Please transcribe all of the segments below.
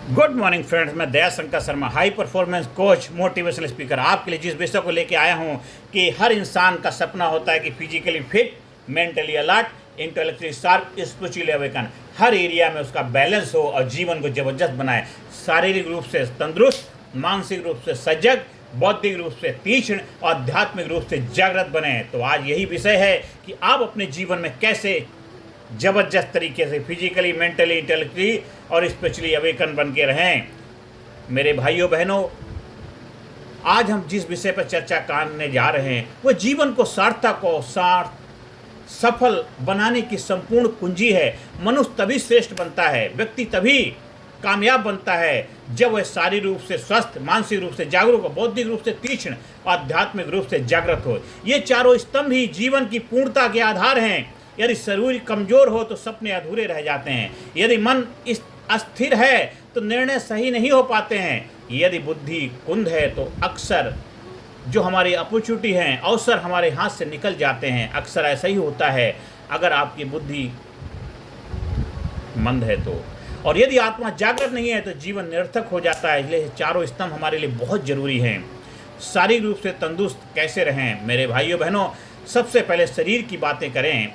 Good morning friends, मैं Daya Shankar Sharma, high performance coach, motivational speaker, आपके लिए जिस विषय को लेके आया हूँ कि हर इंसान का सपना होता है कि physically fit, mentally alert, intellectually sharp, spiritually awaken, हर एरिया में उसका बैलेंस हो और जीवन को जबरदस्त बनाए। शारीरिक रूप से तंदुरुस्त, मानसिक रूप से सजग, बौद्धिक रूप से तीक्ष्ण और आध्यात्मिक रूप से जागृत बने। तो आज यही विषय है कि आप अपने जीवन में कैसे जबरदस्त तरीके से फिजिकली, मेंटली, इंटेलेक्चुअली और स्पिरिचुअली अवेकन बन के रहें। मेरे भाइयों बहनों, आज हम जिस विषय पर चर्चा करने जा रहे हैं वह जीवन को सार्थक और सफल बनाने की संपूर्ण कुंजी है। मनुष्य तभी श्रेष्ठ बनता है, व्यक्ति तभी कामयाब बनता है जब वह शारीरिक रूप से स्वस्थ, मानसिक रूप से जागरूक, बौद्धिक रूप से तीक्ष्ण और आध्यात्मिक रूप से जागृत हो। ये चारों स्तंभ ही जीवन की पूर्णता के आधार हैं। यदि शरीर कमजोर हो तो सपने अधूरे रह जाते हैं। यदि मन अस्थिर है तो निर्णय सही नहीं हो पाते हैं। यदि बुद्धि कुंद है तो अक्सर जो हमारी अपॉर्चुनिटी हैं, अवसर हमारे हाथ से निकल जाते हैं। अक्सर ऐसा ही होता है अगर आपकी बुद्धि मंद है तो। और यदि आत्मा जागृत नहीं है तो जीवन निरर्थक हो जाता है। इसलिए चारों स्तंभ हमारे लिए बहुत जरूरी हैं। शारीरिक रूप से तंदुरुस्त कैसे रहें मेरे भाइयों बहनों? सबसे पहले शरीर की बातें करें।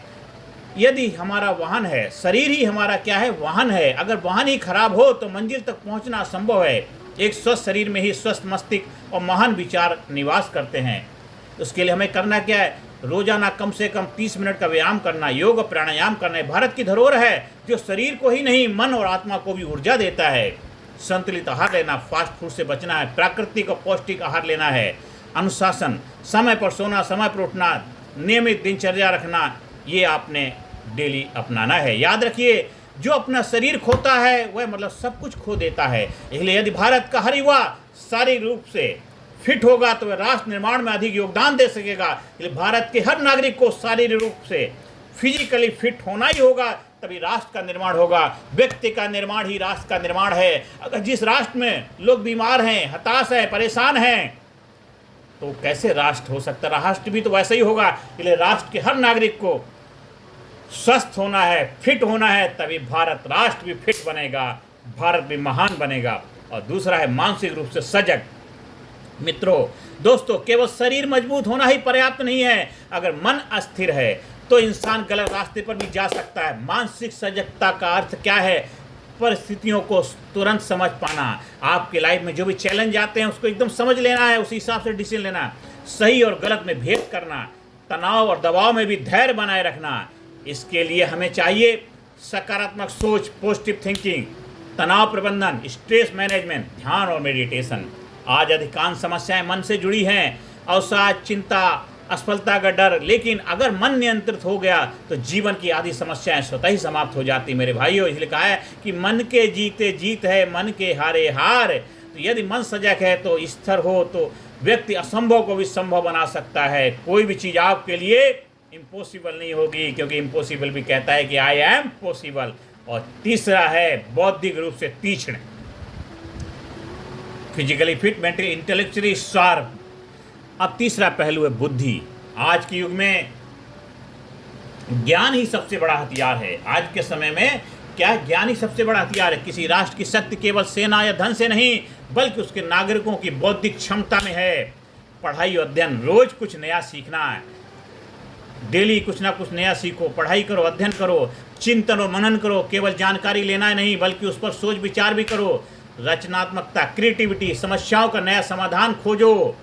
यदि हमारा वाहन है, शरीर ही हमारा क्या है? वाहन है। अगर वाहन ही खराब हो तो मंजिल तक पहुंचना असंभव है। एक स्वस्थ शरीर में ही स्वस्थ मस्तिष्क और महान विचार निवास करते हैं। उसके लिए हमें करना क्या है? रोजाना कम से कम 30 मिनट का व्यायाम करना, योग और प्राणायाम करना है। भारत की धरोहर है जो शरीर को ही नहीं, मन और आत्मा को भी ऊर्जा देता है। संतुलित आहार लेना, फास्ट फूड से बचना है, प्राकृतिक और पौष्टिक आहार लेना है। अनुशासन, समय पर सोना, समय पर उठना, नियमित दिनचर्या रखना, ये आपने डेली अपनाना है। याद रखिए, जो अपना शरीर खोता है वह मतलब सब कुछ खो देता है। इसलिए यदि भारत का हर युवा शारीरिक रूप से फिट होगा तो वह राष्ट्र निर्माण में अधिक योगदान दे सकेगा। इसलिए भारत के हर नागरिक को शारीरिक रूप से फिजिकली फिट होना ही होगा, तभी राष्ट्र का निर्माण होगा। व्यक्ति का निर्माण ही राष्ट्र का निर्माण है। अगर जिस राष्ट्र में लोग बीमार हैं, हताश हैं, परेशान हैं, तो कैसे राष्ट्र हो सकता? राष्ट्र भी तो वैसे ही होगा। इसलिए राष्ट्र के हर नागरिक को स्वस्थ होना है, फिट होना है, तभी भारत राष्ट्र भी फिट बनेगा, भारत भी महान बनेगा। और दूसरा है मानसिक रूप से सजग। मित्रों, दोस्तों, केवल शरीर मजबूत होना ही पर्याप्त नहीं है। अगर मन अस्थिर है तो इंसान गलत रास्ते पर भी जा सकता है। मानसिक सजगता का अर्थ क्या है? परिस्थितियों को तुरंत समझ पाना। आपके लाइफ में जो भी चैलेंज आते हैं उसको एकदम समझ लेना है, उसी हिसाब से डिसीजन लेना, सही और गलत में भेद करना, तनाव और दबाव में भी धैर्य बनाए रखना। इसके लिए हमें चाहिए सकारात्मक सोच, पॉजिटिव थिंकिंग, तनाव प्रबंधन, स्ट्रेस मैनेजमेंट, ध्यान और मेडिटेशन। आज अधिकांश समस्याएं मन से जुड़ी हैं। अवसाद, चिंता, असफलता का डर। लेकिन अगर मन नियंत्रित हो गया तो जीवन की आधी समस्याएं स्वतः ही समाप्त हो जाती। मेरे भाइयों, इसलिए कहा है कि मन के जीते जीत है, मन के हारे हार। तो यदि मन सजग है तो स्थिर हो तो व्यक्ति असंभव को भी संभव बना सकता है। कोई भी चीज़ आपके लिए इम्पॉसिबल नहीं होगी, क्योंकि इम्पॉसिबल भी कहता है कि आई एम पॉसिबल। और तीसरा है बौद्धिक रूप से तीक्ष्ण, physically fit, mentally, intellectually sharp. अब तीसरा पहलू है बुद्धि। आज के युग में ज्ञान ही सबसे बड़ा हथियार है। आज के समय में क्या, ज्ञान ही सबसे बड़ा हथियार है। किसी राष्ट्र की शक्ति केवल सेना या धन से नहीं, बल्कि उसके नागरिकों की बौद्धिक क्षमता में है। पढ़ाई और अध्ययन, रोज कुछ नया सीखना है। डेली कुछ ना कुछ नया सीखो, पढ़ाई करो, अध्ययन करो, चिंतन और मनन करो। केवल जानकारी लेना ही नहीं, बल्कि उस पर सोच विचार भी करो। रचनात्मकता, क्रिएटिविटी, समस्याओं का नया समाधान खोजो।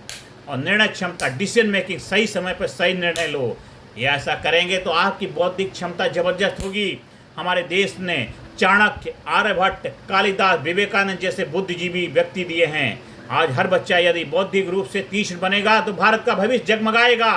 और निर्णय क्षमता, डिसीजन मेकिंग, सही समय पर सही निर्णय लो। ये ऐसा करेंगे तो आपकी बौद्धिक क्षमता जबरदस्त होगी। हमारे देश ने चाणक्य, आर्यभट्ट, कालिदास, विवेकानंद जैसे बुद्धिजीवी व्यक्ति दिए हैं। आज हर बच्चा यदि बौद्धिक रूप से तीक्ष्ण बनेगा तो भारत का भविष्य जगमगाएगा।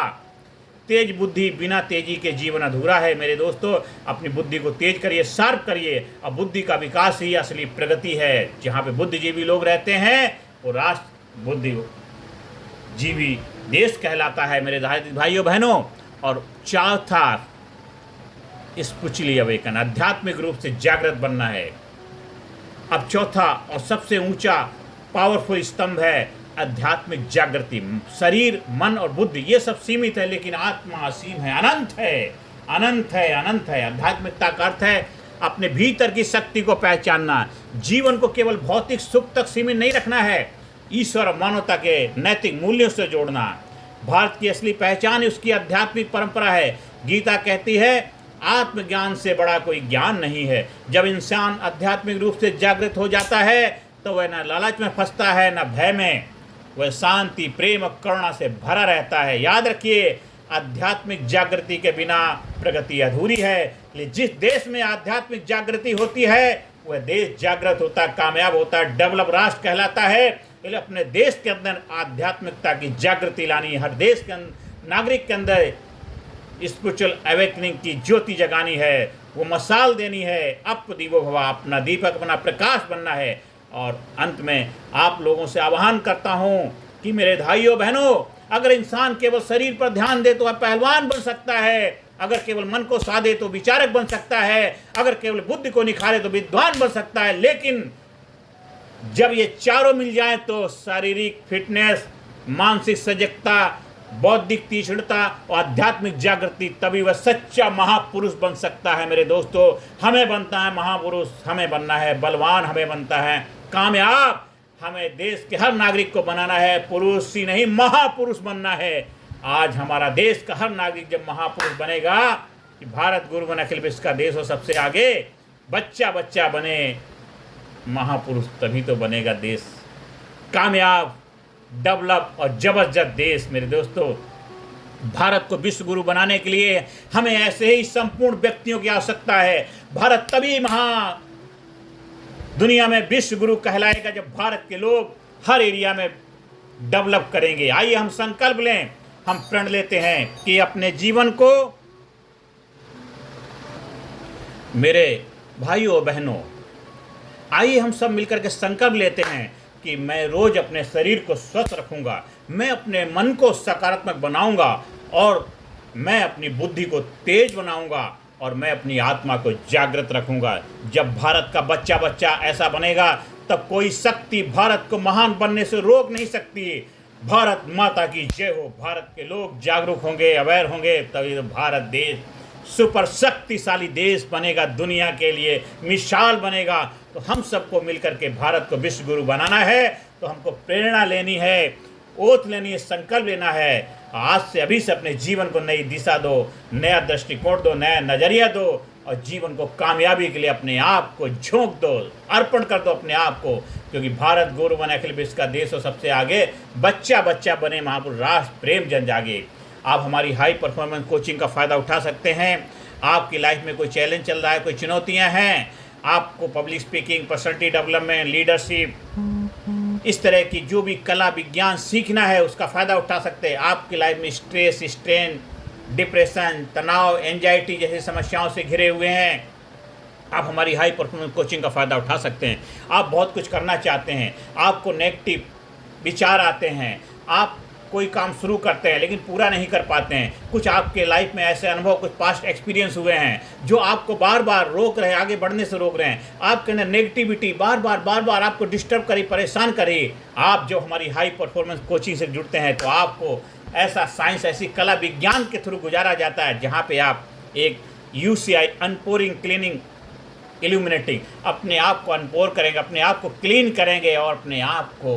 तेज बुद्धि, बिना तेजी के जीवन अधूरा है। मेरे दोस्तों, अपनी बुद्धि को तेज करिए, शार्प करिए। और बुद्धि का विकास ही असली प्रगति है। जहाँ पे बुद्धिजीवी लोग रहते हैं वो राष्ट्र बुद्धिजीवी देश कहलाता है मेरे भाइयों बहनों। और चौथा स्पिरिचुअली अवेकन, आध्यात्मिक रूप से जागृत बनना है। अब चौथा और सबसे ऊंचा पावरफुल स्तंभ है आध्यात्मिक जागृति। शरीर, मन और बुद्धि ये सब सीमित है, लेकिन आत्मा असीम है, अनंत है, अनंत है, अनंत है। आध्यात्मिकता का अर्थ है अपने भीतर की शक्ति को पहचानना, जीवन को केवल भौतिक सुख तक सीमित नहीं रखना है, ईश्वर और मानवता के नैतिक मूल्यों से जोड़ना। भारत की असली पहचान उसकी आध्यात्मिक परंपरा है। गीता कहती है, आत्मज्ञान से बड़ा कोई ज्ञान नहीं है। जब इंसान आध्यात्मिक रूप से जागृत हो जाता है तो वह न लालच में फंसता है न भय में, वह शांति, प्रेम और करुणा से भरा रहता है। याद रखिए, आध्यात्मिक जागृति के बिना प्रगति अधूरी है। लेकिन जिस देश में आध्यात्मिक जागृति होती है वह देश जागृत होता, कामयाब होता, डेवलप राष्ट्र कहलाता है। इसलिए अपने देश के अंदर आध्यात्मिकता की जागृति लानी, हर देश के नागरिक के अंदर स्पिरिचुअल अवेकनिंग की ज्योति जगानी है, वो मसाल देनी है। अप दीपो भवा, अपना दीपक, अपना प्रकाश बनना है। और अंत में आप लोगों से आह्वान करता हूँ कि मेरे भाइयों बहनों, अगर इंसान केवल शरीर पर ध्यान दे तो वह पहलवान बन सकता है, अगर केवल मन को साधे तो विचारक बन सकता है, अगर केवल बुद्धि को निखारे तो विद्वान बन सकता है। लेकिन जब ये चारों मिल जाएं तो शारीरिक फिटनेस, मानसिक सजगता, बौद्धिक तीक्ष्णता और आध्यात्मिक जागृति, तभी वह सच्चा महापुरुष बन सकता है। मेरे दोस्तों, हमें बनता है महापुरुष, हमें बनना है बलवान, हमें बनता है कामयाब। हमें देश के हर नागरिक को बनाना है, पुरुष ही नहीं महापुरुष बनना है। आज हमारा देश का हर नागरिक जब महापुरुष बनेगा कि भारत गुरु बन अखिल विश्व का देश हो सबसे आगे, बच्चा बच्चा बने महापुरुष, तभी तो बनेगा देश कामयाब, डेवलप और जबरदस्त देश। मेरे दोस्तों, भारत को विश्व गुरु बनाने के लिए हमें ऐसे ही संपूर्ण व्यक्तियों की आवश्यकता है। भारत तभी दुनिया में विश्व गुरु कहलाएगा जब भारत के लोग हर एरिया में डेवलप करेंगे। आइए हम संकल्प लें, हम प्रण लेते हैं कि अपने जीवन को, मेरे भाइयों बहनों, आइए हम सब मिलकर के संकल्प लेते हैं कि मैं रोज अपने शरीर को स्वस्थ रखूंगा, मैं अपने मन को सकारात्मक बनाऊंगा, और मैं अपनी बुद्धि को तेज बनाऊंगा, और मैं अपनी आत्मा को जागृत रखूंगा। जब भारत का बच्चा बच्चा ऐसा बनेगा तब कोई शक्ति भारत को महान बनने से रोक नहीं सकती। भारत माता की जय हो। भारत के लोग जागरूक होंगे, अवेयर होंगे, तभी तो भारत देश सुपर शक्तिशाली देश बनेगा, दुनिया के लिए मिसाल बनेगा। तो हम सबको मिलकर के भारत को विश्व गुरु बनाना है। तो हमको प्रेरणा लेनी है, ओथ लेनी है, संकल्प लेना है। आज से अभी से अपने जीवन को नई दिशा दो, नया दृष्टिकोण दो, नया नजरिया दो, और जीवन को कामयाबी के लिए अपने आप को झोंक दो, अर्पण कर दो अपने आप को। क्योंकि भारत गुरु बने अखिल विश्व का देश हो सबसे आगे, बच्चा बच्चा बने महापुरुष, राष्ट्र प्रेम जन जागे। आप हमारी हाई परफॉर्मेंस कोचिंग का फ़ायदा उठा सकते हैं। आपकी लाइफ में कोई चैलेंज चल रहा है, कोई चुनौतियां हैं, आपको public speaking, personality development, leadership, इस तरह की जो भी कला विज्ञान सीखना है उसका फ़ायदा उठा सकते हैं। आपकी लाइफ में स्ट्रेस, स्ट्रेन, डिप्रेशन, तनाव, एंजाइटी जैसी समस्याओं से घिरे हुए हैं, आप हमारी हाई परफॉर्मेंस कोचिंग का फ़ायदा उठा सकते हैं। आप बहुत कुछ करना चाहते हैं, आपको नेगेटिव विचार आते हैं, आप कोई काम शुरू करते हैं लेकिन पूरा नहीं कर पाते हैं, कुछ आपके लाइफ में ऐसे अनुभव, कुछ पास्ट एक्सपीरियंस हुए हैं जो आपको बार बार रोक रहे हैं, आगे बढ़ने से रोक रहे हैं, आपके अंदर नेगेटिविटी बार बार आपको डिस्टर्ब करी, परेशान करी। आप जो हमारी हाई परफॉर्मेंस कोचिंग से जुड़ते हैं तो आपको ऐसा साइंस, ऐसी कला विज्ञान के थ्रू गुजारा जाता है जहाँ पे आप एक UCI अनपोरिंग, क्लीनिंग, इल्यूमिनेटिंग, अपने आप को अनपोर करेंगे, अपने आप को क्लीन करेंगे और अपने आप को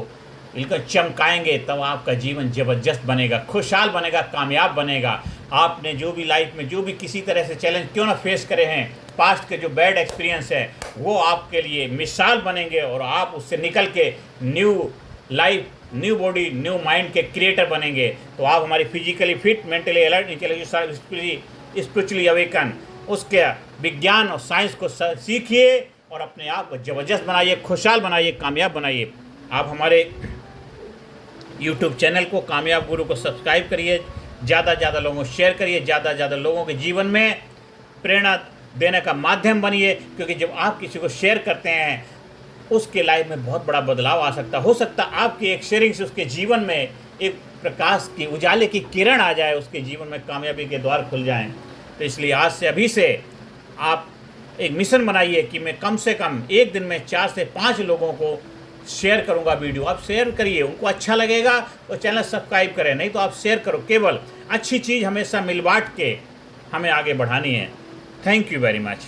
बिल्कुल चमकाएंगे। तब आपका जीवन जबरदस्त बनेगा, खुशहाल बनेगा, कामयाब बनेगा। आपने जो भी लाइफ में जो भी किसी तरह से चैलेंज क्यों ना फेस करे हैं, पास्ट के जो बैड एक्सपीरियंस है वो आपके लिए मिसाल बनेंगे और आप उससे निकल के new life, new body, new mind के क्रिएटर बनेंगे। तो आप हमारी physically fit, mentally alert, intellectually spiritually awaken, उसके विज्ञान और साइंस को सीखिए और अपने आप को जबरदस्त बनाइए, खुशहाल बनाइए, कामयाब बनाइए। आप हमारे YouTube चैनल को कामयाब गुरु को सब्सक्राइब करिए, ज़्यादा से ज़्यादा लोगों को शेयर करिए, ज़्यादा से ज़्यादा लोगों के जीवन में प्रेरणा देने का माध्यम बनिए। क्योंकि जब आप किसी को शेयर करते हैं उसके लाइफ में बहुत बड़ा बदलाव आ सकता हो सकता आपकी एक शेयरिंग से उसके जीवन में एक प्रकाश की, उजाले की किरण आ जाए, उसके जीवन में कामयाबी के द्वार खुल जाएं। तो इसलिए आज से अभी से आप एक मिशन बनाइए कि मैं कम से कम एक दिन में 4 से 5 लोगों को शेयर करूंगा वीडियो। आप शेयर करिए, उनको अच्छा लगेगा तो चैनल सब्सक्राइब करें, नहीं तो आप शेयर करो। केवल अच्छी चीज़ हमेशा मिल बांट के हमें आगे बढ़ानी है। Thank you very much.